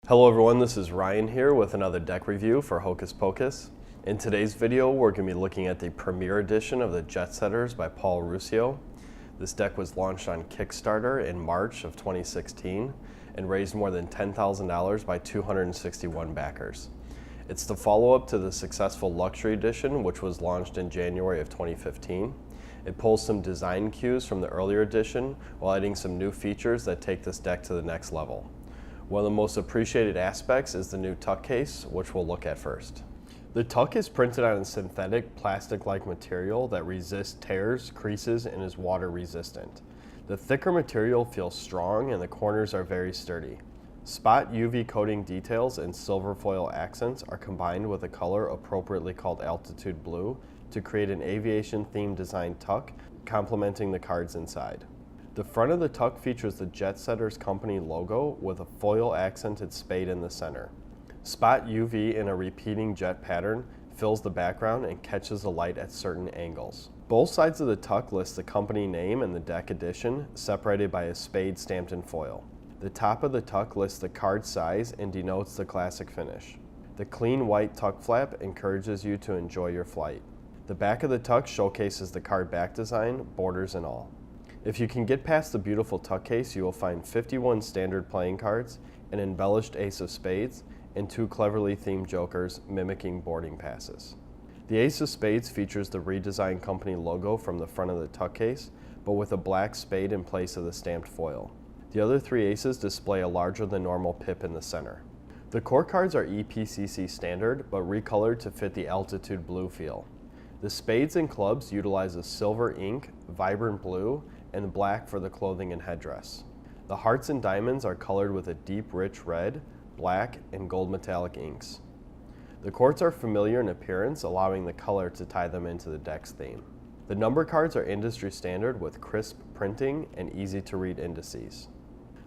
Hello everyone, this is Ryan here with another deck review for Hocus Pocus. In today's video, we're going to be looking at the premiere edition of the Jetsetters by Paul Ruscio. This deck was launched on Kickstarter in March of 2016 and raised more than $10,000 by 261 backers. It's the follow-up to the successful Luxury Edition, which was launched in January of 2015. It pulls some design cues from the earlier edition while adding some new features that take this deck to the next level. One of the most appreciated aspects is the new tuck case, which we'll look at first. The tuck is printed on a synthetic plastic-like material that resists tears, creases, and is water resistant. The thicker material feels strong and the corners are very sturdy. Spot UV coating details and silver foil accents are combined with a color appropriately called altitude blue to create an aviation-themed design tuck, complementing the cards inside. The front of the tuck features the Jetsetters company logo with a foil accented spade in the center. Spot UV in a repeating jet pattern fills the background and catches the light at certain angles. Both sides of the tuck list the company name and the deck edition, separated by a spade stamped in foil. The top of the tuck lists the card size and denotes the classic finish. The clean white tuck flap encourages you to enjoy your flight. The back of the tuck showcases the card back design, borders and all. If you can get past the beautiful tuck case, you will find 51 standard playing cards, an embellished ace of spades, and two cleverly themed jokers mimicking boarding passes. The ace of spades features the redesigned company logo from the front of the tuck case, but with a black spade in place of the stamped foil. The other three aces display a larger than normal pip in the center. The core cards are EPCC standard, but recolored to fit the altitude blue feel. The spades and clubs utilize a silver ink, vibrant blue, and black for the clothing and headdress. The hearts and diamonds are colored with a deep rich red, black, and gold metallic inks. The courts are familiar in appearance, allowing the color to tie them into the deck's theme. The number cards are industry standard with crisp printing and easy to read indices.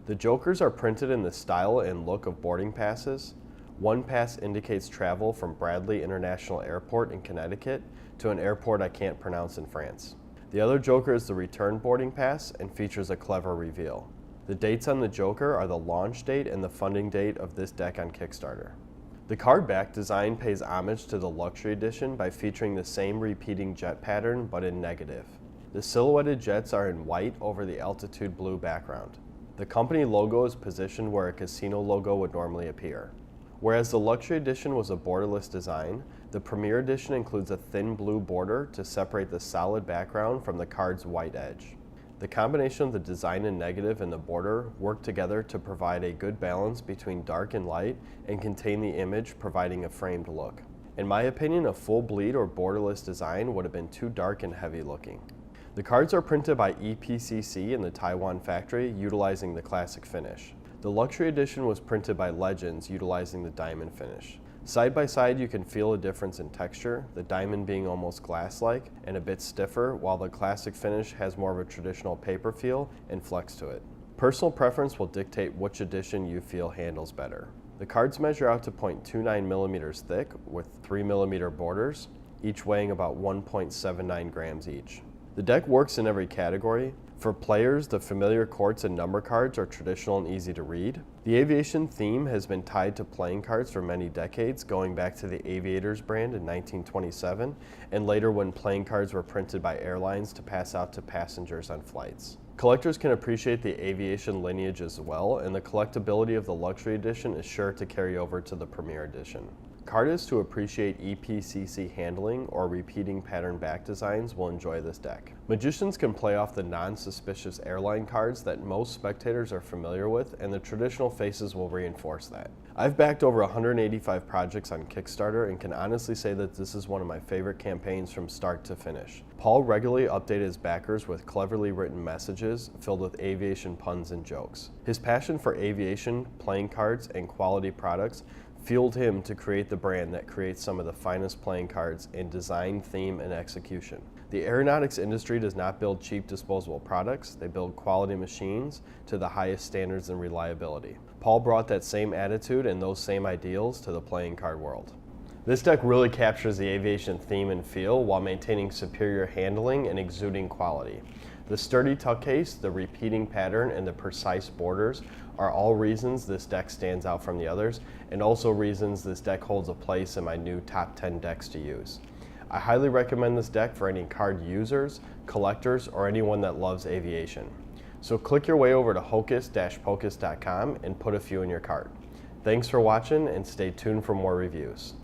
The jokers are printed in the style and look of boarding passes. One pass indicates travel from Bradley International Airport in Connecticut to an airport I can't pronounce in France. The other joker is the return boarding pass and features a clever reveal. The dates on the joker are the launch date and the funding date of this deck on Kickstarter. The card back design pays homage to the Luxury Edition by featuring the same repeating jet pattern but in negative. The silhouetted jets are in white over the altitude blue background. The company logo is positioned where a casino logo would normally appear. Whereas the Luxury Edition was a borderless design, the Premier Edition includes a thin blue border to separate the solid background from the card's white edge. The combination of the design in negative and the border work together to provide a good balance between dark and light and contain the image, providing a framed look. In my opinion, a full bleed or borderless design would have been too dark and heavy looking. The cards are printed by EPCC in the Taiwan factory, utilizing the classic finish. The Luxury Edition was printed by Legends, utilizing the diamond finish. Side by side, you can feel a difference in texture, the diamond being almost glass-like and a bit stiffer, while the classic finish has more of a traditional paper feel and flex to it. Personal preference will dictate which edition you feel handles better. The cards measure out to 0.29 millimeters thick with 3 millimeter borders, each weighing about 1.79 grams each. The deck works in every category. For players, the familiar courts and number cards are traditional and easy to read. The aviation theme has been tied to playing cards for many decades, going back to the Aviators brand in 1927, and later when playing cards were printed by airlines to pass out to passengers on flights. Collectors can appreciate the aviation lineage as well, and the collectability of the Luxury Edition is sure to carry over to the Premier Edition. Cardists who appreciate EPCC handling or repeating pattern back designs will enjoy this deck. Magicians can play off the non-suspicious airline cards that most spectators are familiar with, and the traditional faces will reinforce that. I've backed over 185 projects on Kickstarter and can honestly say that this is one of my favorite campaigns from start to finish. Paul regularly updated his backers with cleverly written messages filled with aviation puns and jokes. His passion for aviation, playing cards, and quality products fueled him to create the brand that creates some of the finest playing cards in design, theme, and execution. The aeronautics industry does not build cheap disposable products, they build quality machines to the highest standards and reliability. Paul brought that same attitude and those same ideals to the playing card world. This deck really captures the aviation theme and feel while maintaining superior handling and exuding quality. The sturdy tuck case, the repeating pattern, and the precise borders are all reasons this deck stands out from the others, and also reasons this deck holds a place in my new top 10 decks to use. I highly recommend this deck for any card users, collectors, or anyone that loves aviation. So click your way over to hocus-pocus.com and put a few in your cart. Thanks for watching, and stay tuned for more reviews.